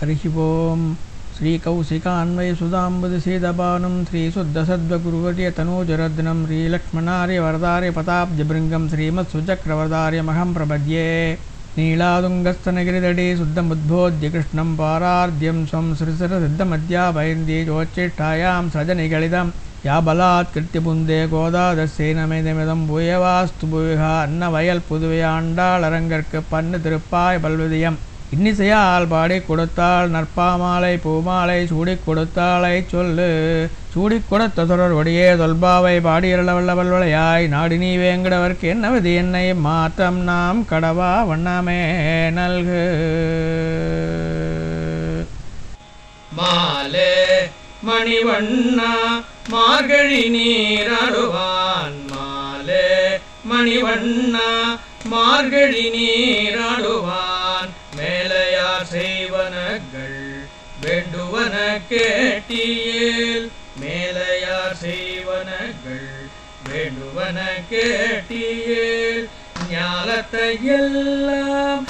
हरिः ओं श्रीकौशिकान्वयसुधाम्बुधसेदपानं श्रीशुद्धसद्वगुरुवर्यतनूजरद्नं श्रीलक्ष्मणार्यवरदार्यपताब्जभृङ्गं श्रीमत्सुचक्रवरदार्यमहं प्रपद्ये नीलादुङ्गस्तनगिरितटे शुद्धमुद्बोध्य कृष्णं पारार्ध्यं स्वं श्रीसरसिद्धमध्यापयन्ति जोच्चेष्टायां सजनिगलितं या बलात्कृत्य पुन्दे गोदादस्येनमेदमिदं भूयवास्तु भूयः अन्नवयल पुதுவையாண்டாளரங்கற்கு பன்னு திருப்பாய் பல்வதியம் இன்னிசையால் பாடி கொடுத்தாள் நற்பாமாலை பூமாலை சூடிக் கொடுத்தாளை சொல்லு சூடிக் கொடுத்த தொடர் ஒடியே தொல்பாவை பாடியருளவல்லவல்வளையாய் நாடினி வேங்கடவர்க்கு என்னவது என்னை மாற்றம் நாம் கடவா வண்ணமே நல்கு மாலே மணிவண்ணா மார்கழி நீராடுவான் மாலே மணிவண்ணா மார்கழி நீராடுவான் மேலையார் செய்வனகள் வேண்டுவன கேட்டியேல் மேலையார் செய்வனகள் வேண்டுவன கேட்டியேல் ஞாலத்தை எல்லாம்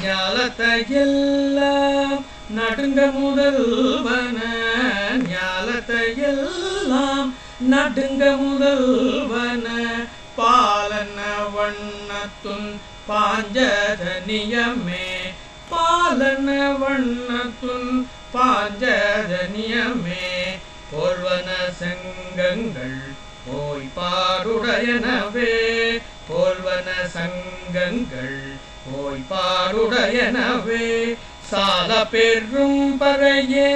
ஞாலத்தை எல்லாம் நடுங்க முதல்வன ஞாலத்தை எல்லாம் நடுங்க முதல்வன பாலன வண்ணத்துன் பாஞ்சதனியமே பாலன வண்ணத்துன் பாஞ்சதனியமே போல்வன சங்கங்கள் போய் பாருடையனவே போல்வன சங்கங்கள் போய் பாருடையனவே சால பெரும் பறையே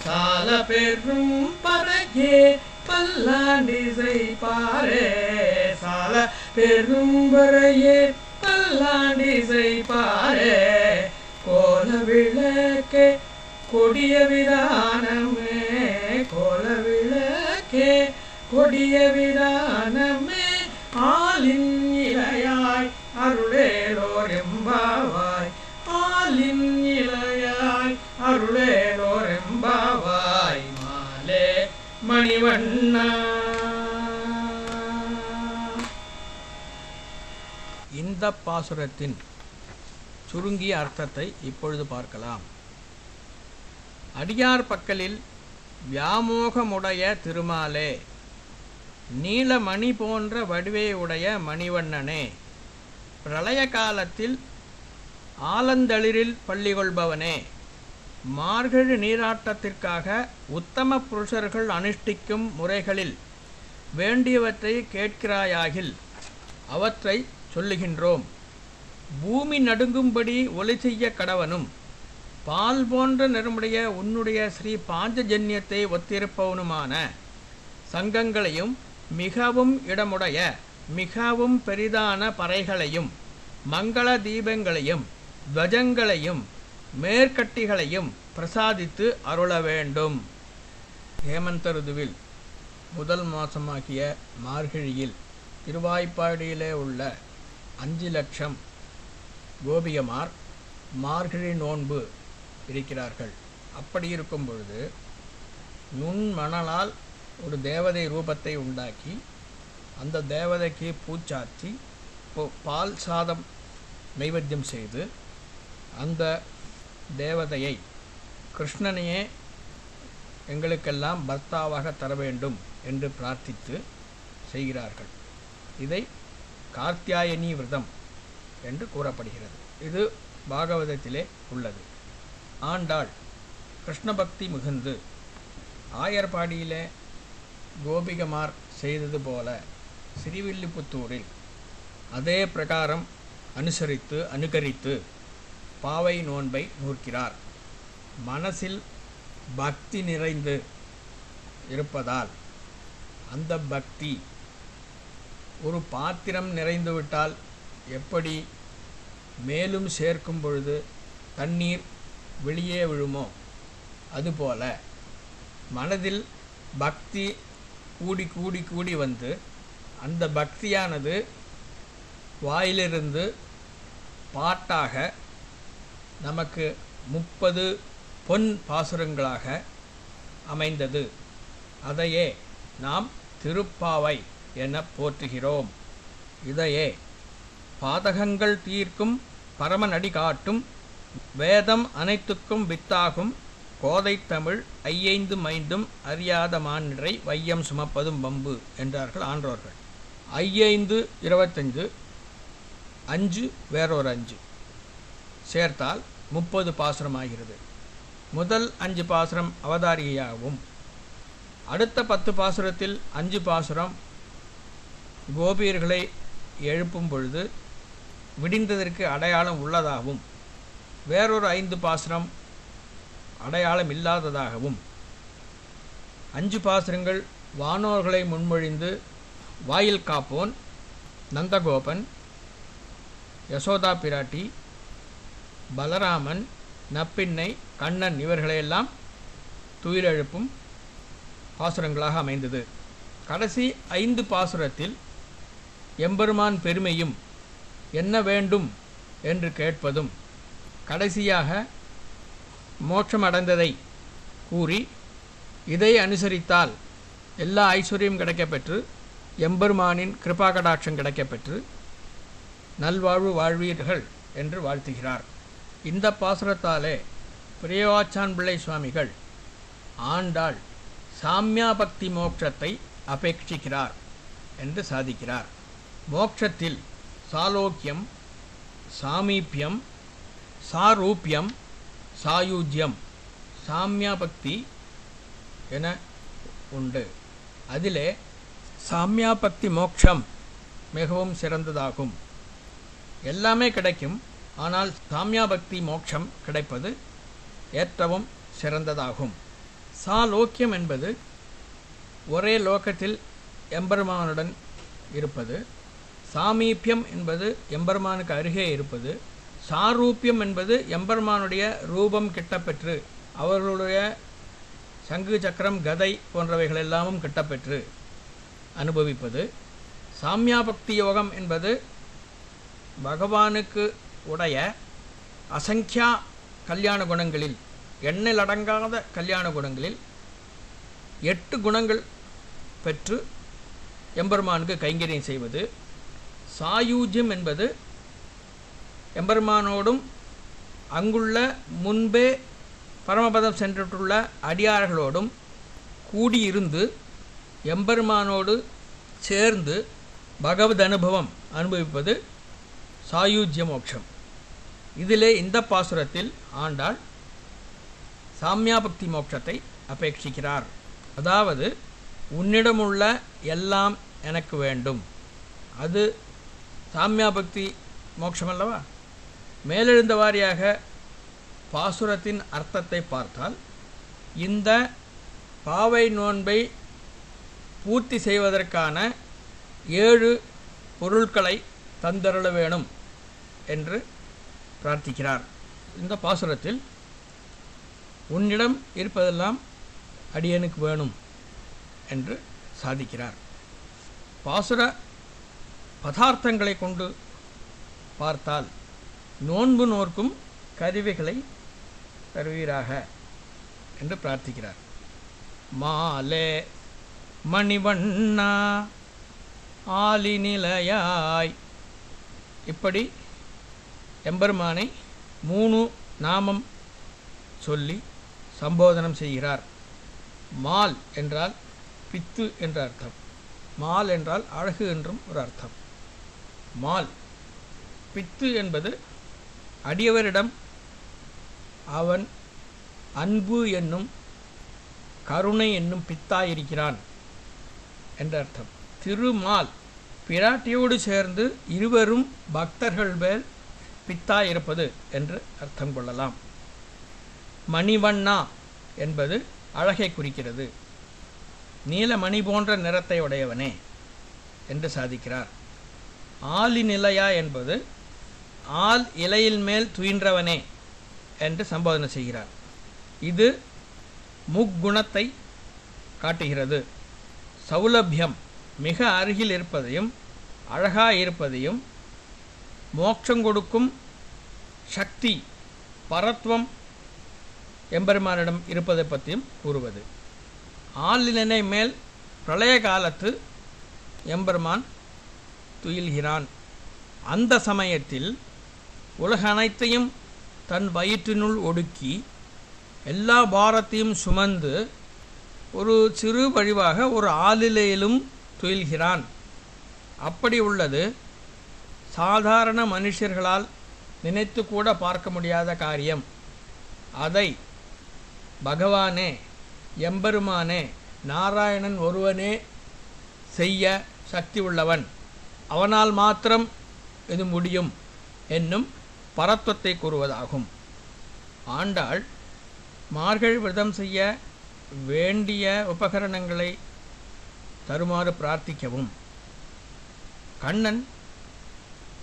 சால பெரும் பறையே பல்லாண்டிசை பாரே சால பெரும் பறையே பல்லாண்டிசை பாரே கோல விளக்கே கொடிய விதானமே கோல விளக்கே கொடிய விதானமே ஆலின் இலையாய் அருளேலோர் எம்பாவாய் ஆலின் இலையாய் அருளேலோர் எம்பாவாய் மாலே மணிவண்ணா. இந்த பாசுரத்தின் சுருங்கிய அர்த்தத்தை இப்பொழுது பார்க்கலாம். அடியார் பக்கலில் வியாமோகமுடைய திருமாலே, நீலமணி போன்ற வடிவையுடைய மணிவண்ணனே, பிரளய காலத்தில் ஆலந்தளிரில் பள்ளி கொள்பவனே, மார்கழி நீராட்டத்திற்காக உத்தம புருஷர்கள் அனுஷ்டிக்கும் முறைகளில் வேண்டியவற்றை கேட்கிறாயாகில் அவற்றை சொல்லுகின்றோம். பூமி நடுங்கும்படி ஒலி செய்ய கடவனும் பால் போன்ற நிறமுடைய உன்னுடைய ஸ்ரீ பாஞ்சஜன்யத்தை ஒத்திருப்பவனுமான சங்கங்களையும் மிகவும் இடமுடைய மிகவும் பெரிதான பறைகளையும் மங்கள தீபங்களையும் துவஜங்களையும் மேற்கட்டிகளையும் பிரசாதித்து அருள வேண்டும். ஹேமந்த ருதுவில் முதல் மாதமாகிய மார்கழியில் திருவாய்ப்பாடியிலே உள்ள 5 லட்சம் கோபிகமார் மார்கழி நோன்பு இருக்கிறார்கள். அப்படி இருக்கும் பொழுது நுண்மணலால் ஒரு தேவதை ரூபத்தை உண்டாக்கி அந்த தேவதைக்கு பூச்சாற்றி பால் சாதம் நைவேத்தியம் செய்து அந்த தேவதையை கிருஷ்ணனையே எங்களுக்கெல்லாம் பர்த்தாவாக தர வேண்டும் என்று பிரார்த்தித்து செய்கிறார்கள். இதை கார்த்தியாயனி விரதம் என்று கூறப்படுகிறது. இது பாகவதத்திலே உள்ளது. ஆண்டாள் கிருஷ்ண பக்தி மிகுந்து ஆயர்பாடியிலே கோபிகமார் செய்தது போல ஸ்ரீவில்லிபுத்தூரில் அதே பிரகாரம் அனுகரித்து பாவை நோன்பை நூற்கிறார். மனசில் பக்தி நிறைந்து இருப்பதால் அந்த பக்தி ஒரு பாத்திரம் நிறைந்துவிட்டால் எப்படி மேலும் சேர்க்கும் பொழுது தண்ணீர் வெளியே விழுமோ அதுபோல மனதில் பக்தி கூடி கூடி கூடி வந்து அந்த பக்தியானது வாயிலிருந்து பாட்டாக நமக்கு 30 பொன் பாசுரங்களாக அமைந்தது. அதையே நாம் திருப்பாவை என போற்றுகிறோம். இதையே பாதகங்கள் தீர்க்கும் பரமநடி காட்டும் வேதம் அனைத்துக்கும் வித்தாகும் கோதை தமிழ் ஐயைந்து மைந்தும் அறியாத மாநிறை வையம் சுமப்பதும் வம்பு என்றார்கள் ஆன்றோர்கள். ஐயைந்து 25, 5 வேறொரு 5 சேர்த்தால் 30 பாசுரம் ஆகிறது. முதல் 5 பாசுரம் அவதாரிகையாகவும் அடுத்த 10 பாசுரத்தில் 5 பாசுரம் கோபியர்களை எழுப்பும் பொழுது விடிந்ததற்கு அடையாளம் உள்ளதாகவும் வேறொரு 5 பாசுரம் அடையாளம் இல்லாததாகவும் 5 பாசுரங்கள் வானோர்களை முன்மொழிந்து வாயில் காப்போன் நந்தகோபன், யசோதா பிராட்டி, பலராமன், நப்பின்னை, கண்ணன் இவர்களையெல்லாம் துயிலெழுப்பும் பாசுரங்களாக அமைந்தது. கடைசி 5 பாசுரத்தில் எம்பெருமான் பெருமையும் என்ன வேண்டும் என்று கேட்பதும் கடைசியாக மோட்சம் அடைந்ததை கூறி இதை அனுசரித்தால் எல்லா ஐஸ்வர்யம் கிடைக்கப்பெற்று எம்பெருமானின் கிருபா கடாட்சம் கிடைக்கப்பெற்று நல்வாழ்வு வாழ்வீர்கள் என்று வாழ்த்துகிறார். இந்த பாசுரத்தாலே பிரியவாச்சான் பிள்ளை சுவாமிகள் ஆண்டாள் சாம்யாபக்தி மோட்சத்தை அபேட்சிக்கிறார் என்று சாதிக்கிறார். மோட்சத்தில் சாலோக்கியம், சாமீபியம், சாரூபியம், சாயுஜ்யம், சாம்யாபக்தி என உண்டு. அதிலே சாம்யாபக்தி மோட்சம் மிகவும் சிறந்ததாகும். எல்லாமே கிடைக்கும், ஆனால் சாம்யாபக்தி மோட்சம் கிடைப்பது ஏற்றவும் சிறந்ததாகும். சாலோக்கியம் என்பது ஒரே லோகத்தில் எம்பெருமானுடன் இருப்பது. சாமீபியம் என்பது எம்பெருமானுக்கு அருகே இருப்பது. சாரூபியம் என்பது எம்பெருமானுடைய ரூபம் கிட்டப்பெற்று அவர்களுடைய சங்கு சக்கரம் கதை போன்றவைகள் எல்லாமும் கிட்டப்பெற்று அனுபவிப்பது. சாம்யாபக்தி யோகம் என்பது பகவானுக்கு உடைய அசங்கியா கல்யாண குணங்களில், எண்ணிலடங்காத கல்யாண குணங்களில் 8 குணங்கள் பெற்று எம்பெருமானுக்கு கைங்கரியம் செய்வது. சாயுஜ்யம் என்பது எம்பெருமானோடும் அங்குள்ள முன்பே பரமபதம் சென்றுள்ள அடியார்களோடும் கூடியிருந்து எம்பெருமானோடு சேர்ந்து பகவத் அனுபவம் அனுபவிப்பது சாயுஜ்ய மோட்சம். இதிலே இந்த பாசுரத்தில் ஆண்டாள் சாம்யாபக்தி மோட்சத்தை அபேட்சிக்கிறார். அதாவது உன்னிடமுள்ள எல்லாம் எனக்கு வேண்டும். அது சாம்யாபக்தி மோட்சம் அல்லவா? மேலெழுந்த வாரியாக பாசுரத்தின் அர்த்தத்தை பார்த்தால் இந்த பாவை நோன்பை பூர்த்தி செய்வதற்கான 7 பொருட்களை தந்தருள வேணும் என்று பிரார்த்திக்கிறார். இந்த பாசுரத்தில் உன்னிடம் இருப்பதெல்லாம் அடியனுக்கு வேணும் என்று சாதிக்கிறார். பாசுர பதார்த்தங்களை கொண்டு பார்த்தால் நோன்பு நோர்க்கும் கருவிகளை தருவீராக என்று பிரார்த்திக்கிறார். மாலே மணிவண்ணா ஆலி நிலையாய், இப்படி எம்பெருமானை 3 நாமம் சொல்லி சம்போதனம் செய்கிறார். மால் என்றால் பித்து என்ற அர்த்தம். மால் என்றால் அழகு என்றும் ஒரு அர்த்தம். மால் பித்து என்பது அடியவரிடம் அவன் அன்பு என்னும் கருணை என்னும் பித்தாயிருக்கிறான் என்ற அர்த்தம். திருமால் பிராட்டியோடு சேர்ந்து இருவரும் பக்தர்கள் மேல் பித்தாயிருப்பது என்று அர்த்தம் கொள்ளலாம். மணிவண்ணா என்பது அழகை குறிக்கிறது. நீலமணி போன்ற நிறத்தை உடையவனே என்று சாதிக்கிறார். ஆலி நிலையா என்பது ஆல் இலையில் மேல் துயின்றவனே என்று சம்போதனை செய்கிறார். இது முக்குணத்தை காட்டுகிறது. சௌலபியம், மிக அருகில் இருப்பதையும் அழகாயிருப்பதையும், மோட்சம் கொடுக்கும் சக்தி பரத்வம் எம்பெருமானிடம் இருப்பதை பற்றியும் கூறுவது. ஆலிலனை மேல் பிரளய காலத்து எம்பெருமான் துயில்கிறான். அந்த சமயத்தில் உலக அனைத்தையும் தன் வயிற்றினுள் ஒடுக்கி எல்லா பாரத்தையும் சுமந்து ஒரு சிறு வழிவாக ஒரு ஆலிலையிலும் துயில்கிறான். அப்படி உள்ளது சாதாரண மனுஷர்களால் நினைத்து கூட பார்க்க முடியாத காரியம். அதை பகவானே, எம்பெருமானே, நாராயணன் ஒருவனே செய்ய சக்தி உள்ளவன், அவனால் மாத்திரம் இது முடியும் என்னும் பரத்வத்தை கூறுவதாகும். ஆண்டாள் மார்கழி விரதம் செய்ய வேண்டிய உபகரணங்களை தருமாறு பிரார்த்திக்கவும், கண்ணன்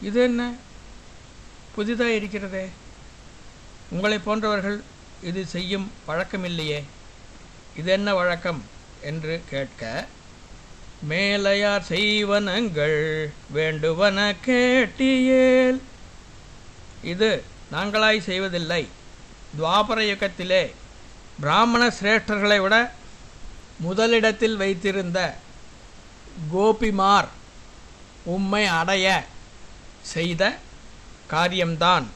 இது என்ன புதிதாக இருக்கிறதே, உங்களை போன்றவர்கள் இது செய்யும் வழக்கமில்லையே, இது என்ன வழக்கம் என்று கேட்க, மேலையார் செய்வனங்கள் வேண்டுவன கேட்டியேல், இது நாங்களாய் செய்வதில்லை. துவாபர யுகத்திலே பிராமண சிரேஷ்டர்களை விட முதலிடத்தில் வைத்திருந்த கோபிமார் உம்மை அடைய செய்த காரியம்தான்.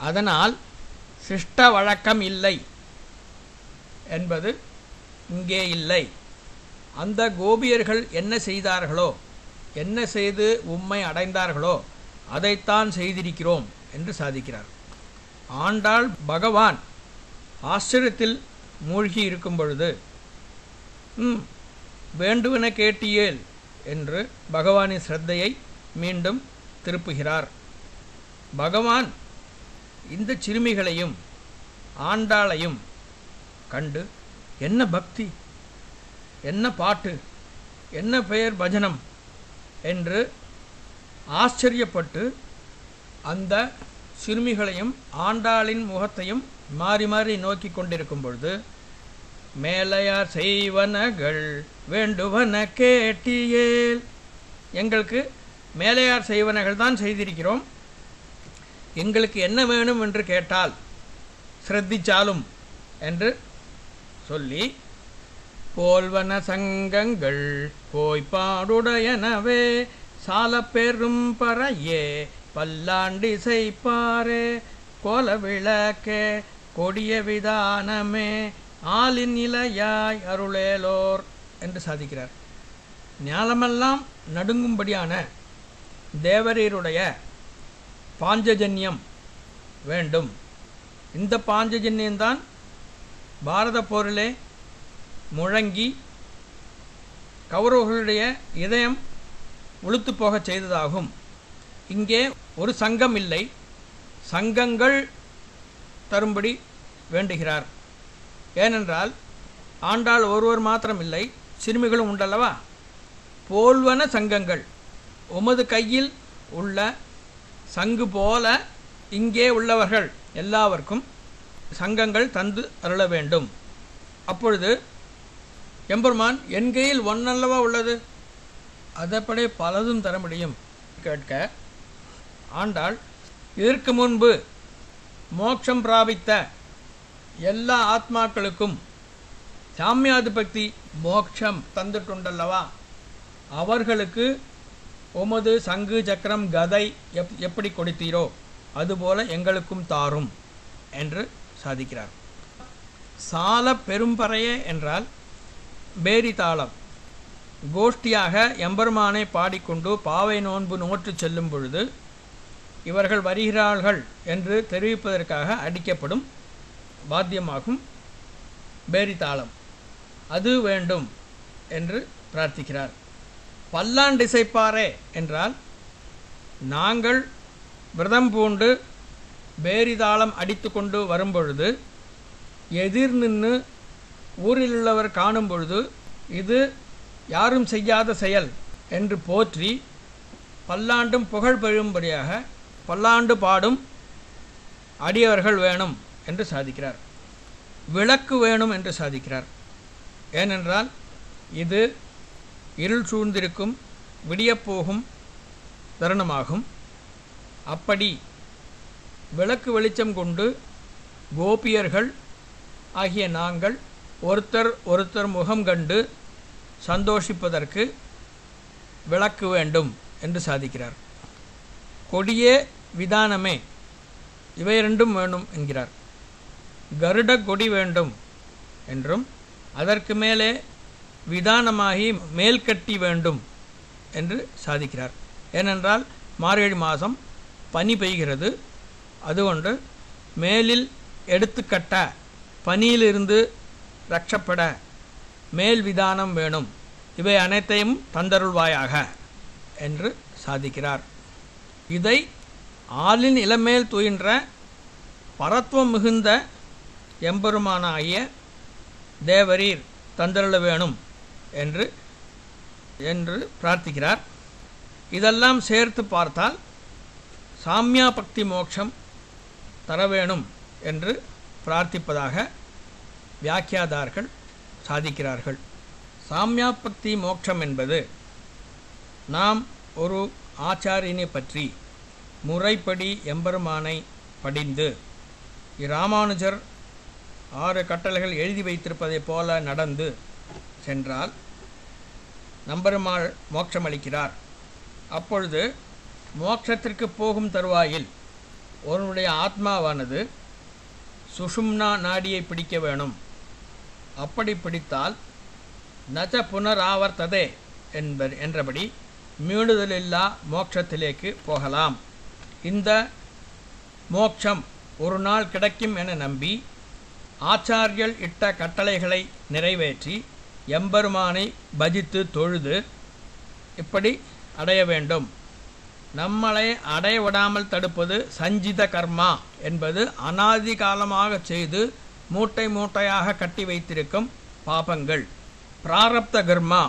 அதனால் சிஷ்ட வழக்கம் இல்லை என்பது இங்கே இல்லை. அந்த கோபியர்கள் என்ன செய்தார்களோ, என்ன செய்து உம்மை அடைந்தார்களோ அதைத்தான் செய்திருக்கிறோம் என்று சாதிக்கிறார். ஆண்டாள் பகவான் ஆச்சரியத்தில் மூழ்கி இருக்கும் பொழுது வேண்டுவன கேட்டியேல் என்று பகவானின் ஸ்ரத்தையை மீண்டும் திருப்புகிறார். பகவான் இந்த சிறுமிகளையும் ஆண்டாளையும் கண்டு என்ன பக்தி, என்ன பாட்டு, என்ன பெயர் பஜனம் என்று ஆச்சரியப்பட்டு அந்த சிறுமிகளையும் ஆண்டாளின் முகத்தையும் மாறி மாறி நோக்கி கொண்டிருக்கும் பொழுது, மேலையார் செய்வனகள் வேண்டுவன கேட்டியேல், எங்களுக்கு மேலையார் செய்வனகள் தான் செய்திருக்கிறோம், எங்களுக்கு என்ன வேணும் என்று கேட்டால் சிரத்திச்சாலும் என்று சொல்லி, போல்வன சங்கங்கள் போய்ப்பாடுடையனவே சால பெரும் பறையே பல்லாண்டிசைப்பாரே கோல விளக்கே கொடிய விதானமே ஆலின் நிலையாய் அருளேலோர் என்று சாதிக்கிறார். ஞானமெல்லாம் நடுங்கும்படியான தேவரீருடைய பாஞ்சஜன்யம் வேண்டும். இந்த பாஞ்சஜன்யம்தான் பாரத போரிலே முழங்கி கௌரவர்களுடைய இதயம் உளுத்து போகச் செய்ததாகும். இங்கே ஒரு சங்கம் இல்லை, சங்கங்கள் தரும்படி வேண்டுகிறார். ஏனென்றால் ஆண்டாள் ஒருவர் மாத்திரம் இல்லை, சிறுமிகளும் உண்டல்லவா. போல்வன சங்கங்கள், உமது கையில் உள்ள சங்கு போல இங்கே உள்ளவர்கள் எல்லாருக்கும் சங்கங்கள் தந்து அருள வேண்டும். அப்பொழுது எம்பெருமான் என் கையில் ஒன்னல்லவா உள்ளது, அதைப்படி பலதும் தர முடியும் கேட்க, ஆண்டாள் இதற்கு முன்பு மோட்சம் பிராபித்த எல்லா ஆத்மாக்களுக்கும் சாமியாதிபக்தி மோட்சம் தந்துட்டுண்டல்லவா, அவர்களுக்கு உமது சங்கு சக்கரம் கதை எப்படி கொடுத்தீரோ அதுபோல எங்களுக்கும் தாரும் என்று சாதிக்கிறார். சால பெரும்பறையே என்றால் பேரி தாளம். கோஷ்டியாக எம்பெருமானை பாடிக்கொண்டு பாவை நோன்பு நோற்று செல்லும் பொழுது இவர்கள் வருகிறார்கள் என்று தெரிவிப்பதற்காக அடிக்கப்படும் வாத்தியமாகும் பேரி தாளம், அது வேண்டும் என்று பிரார்த்திக்கிறார். பல்லாண்டிசைப்பாரே என்றால் நாங்கள் விரதம் பூண்டு பேரிதாளம் அடித்து கொண்டு வரும்பொழுது எதிர் நின்று ஊரில் உள்ளவர் காணும் பொழுது இது யாரும் செய்யாத செயல் என்று போற்றி பல்லாண்டும் புகழ் பெறும்படியாக பல்லாண்டு பாடும் அடியவர்கள் வேணும் என்று சாதிக்கிறார். விளக்கு வேணும் என்று சாதிக்கிறார். ஏனென்றால் இது இருள் சூழ்ந்திருக்கும் விடியப்போகும் தருணமாகும். அப்படி விளக்கு வெளிச்சம் கொண்டு கோபியர்கள் ஆகிய நாங்கள் ஒருத்தர் ஒருத்தர் முகம் கண்டு சந்தோஷிப்பதற்கு விளக்கு வேண்டும் என்று சாதிக்கிறார். கொடியே விதானமே, இவை இரண்டும் வேணும் என்கிறார். கருட கொடி வேண்டும் என்றும் அதற்கு மேலே விதானமாகி மேல்கட்டி வேண்டும் என்று சாதிக்கிறார். ஏனென்றால் மார்கழி மாதம் பனி பெய்கிறது, அதுகொண்டு மேலில் எடுத்துக்கட்ட பனியிலிருந்து ரட்சப்பட மேல் விதானம் வேணும், இவை அனைத்தையும் தந்தருள்வாயாக என்று சாதிக்கிறார். இதை ஆளின் இளமேல் துயின்ற பரத்துவம் மிகுந்த எம்பெருமானாகிய தேவரீர் தந்தருள வேணும் என்று என்று பிரார்த்திக்கிறார். இதெல்லாம் சேர்த்து பார்த்தால் சாமியா பக்தி மோட்சம் தர வேணும் என்று பிரார்த்திப்பதாக வியாக்கியாதார்கள் சாதிக்கிறார்கள். சாமியா பக்தி மோட்சம் என்பது நாம் ஒரு ஆச்சாரியனை பற்றி முறைப்படி எம்பெருமானை படிந்து இராமானுஜர் 6 கட்டளைகள் எழுதி வைத்திருப்பதைப் போல நடந்து சென்றால் நம்பெருமாள் மோட்சம் அளிக்கிறார். அப்பொழுது மோட்சத்திற்கு போகும் தருவாயில் ஒருவனுடைய ஆத்மாவானது சுஷும்னா நாடியை பிடிக்க வேணும். அப்படி பிடித்தால் நச்ச புனராவர்த்ததே என்றபடி மீளுதலில்லா மோட்சத்திலேக்கு போகலாம். இந்த மோட்சம் ஒரு நாள் கிடைக்கும் என நம்பி ஆச்சாரியர்கள் இட்ட கட்டளைகளை நிறைவேற்றி எம்பெருமானை பஜித்து தொழுது இப்படி அடைய வேண்டும். நம்மளை அடைய விடாமல் தடுப்பது சஞ்சித கர்மா என்பது அனாதி காலமாக செய்து மூட்டை மூட்டையாக கட்டி வைத்திருக்கும் பாபங்கள். பிராரப்த கர்மா,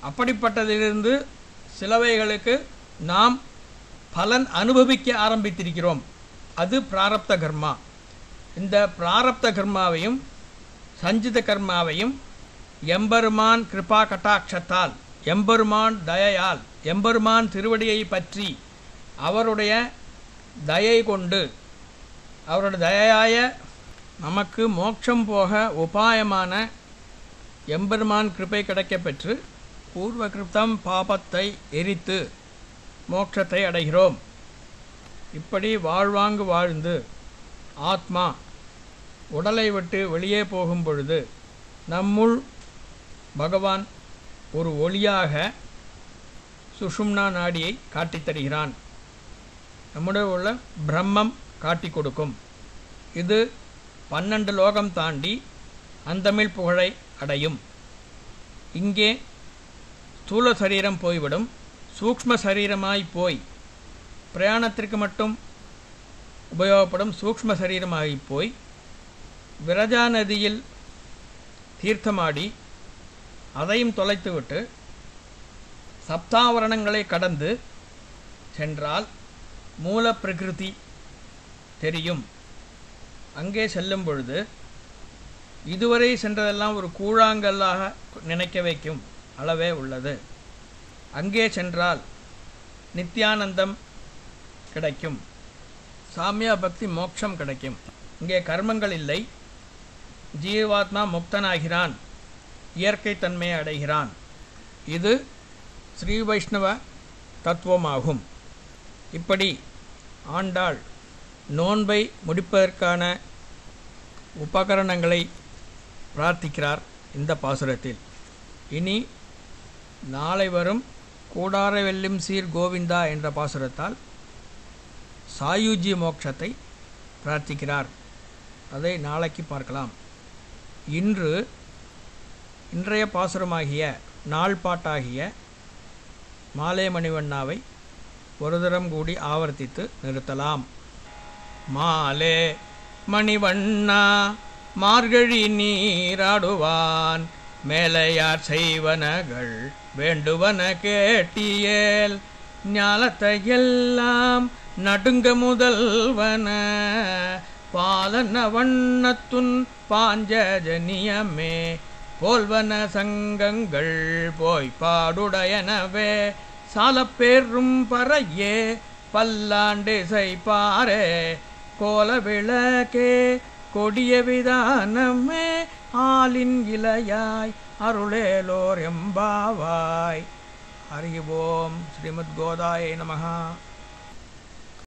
அப்படிப்பட்டதிலிருந்து சிலவைகளுக்கு நாம் பலன் அனுபவிக்க ஆரம்பித்திருக்கிறோம், அது பிராரப்த கர்மா. இந்த பிராரப்த கர்மாவையும் சஞ்சித கர்மாவையும் எம்பெருமான் கிருபா கட்டாட்சத்தால், எம்பெருமான் தயையால், எம்பெருமான் திருவடியை பற்றி அவருடைய தயை கொண்டு அவருடைய தயையாய நமக்கு மோட்சம் போக உபாயமான எம்பெருமான் கிருபை கிடைக்கப்பெற்று பூர்வ கிருத்தம் பாபத்தை எரித்து மோட்சத்தை அடைகிறோம். இப்படி வாழ்வாங்கு வாழ்ந்து ஆத்மா உடலை விட்டு வெளியே போகும் பொழுது நம்முள் பகவான் ஒரு ஒளியாக சுஷும்னா நாடியை காட்டித் தருகிறான். நம்முடைய உள்ள பிரம்மம் காட்டி கொடுக்கும். இது 12 லோகம் தாண்டி அந்தமிழ் புகழை அடையும். இங்கே ஸ்தூல சரீரம் போய்விடும், சூக்ஷ்ம சரீரமாய் போய் பிரயாணத்திற்கு மட்டும் உபயோகப்படும் சூக்ஷ்ம சரீரமாகி போய் விரஜா நதியில் தீர்த்தமாடி அதையும் தொலைத்துவிட்டு சப்தாவரணங்களை கடந்து சென்றால் மூல பிரகிருதி தெரியும். அங்கே செல்லும் பொழுது இதுவரை சென்றதெல்லாம் ஒரு கூழாங்கல்லாக நினைக்க வைக்கும் அளவே உள்ளது. அங்கே சென்றால் நித்யானந்தம் கிடைக்கும், சாமியா பக்தி மோட்சம் கிடைக்கும். இங்கே கர்மங்கள் இல்லை, ஜீவாத்மா முக்தனாகிறான், இயற்கை தன்மையை அடைகிறான். இது ஸ்ரீ வைஷ்ணவ தத்துவமாகும். இப்படி ஆண்டாள் நோன்பை முடிப்பதற்கான உபகரணங்களை பிரார்த்திக்கிறார் இந்த பாசுரத்தில். இனி நாளை வரும் கூடார வெல்லும் சீர் கோவிந்தா என்ற பாசுரத்தால் சாயுஜ்ய மோட்சத்தை பிரார்த்திக்கிறார். அதை நாளைக்கு பார்க்கலாம். இன்றைய பாசுரமாகிய நாள் பாட்டாகிய மாலே மணிவண்ணாவை ஒரு தரம் கூடி ஆவர்த்தித்து நிறுத்தலாம். மாலே மணிவண்ணா மார்கழி நீராடுவான், மேலையார் செய்வனகள் வேண்டுவன கேட்டியேல், ஞாலத்தையெல்லாம் நடுங்க முதல்வன பாலன வண்ணத்துன் பாஞ்சஜனியமே, போல்வன சங்கங்கள் போய் பாடுடையனவே, சாலப்பேரும் பறையே பல்லாண்டிசை பாரே, கோல விளக்கே கொடிய விதானமே ஆலின் இலையாய் அருளேலோர் எம்பாவாய். ஹரி ஓம். ஸ்ரீமத் கோதாயை நமஹ.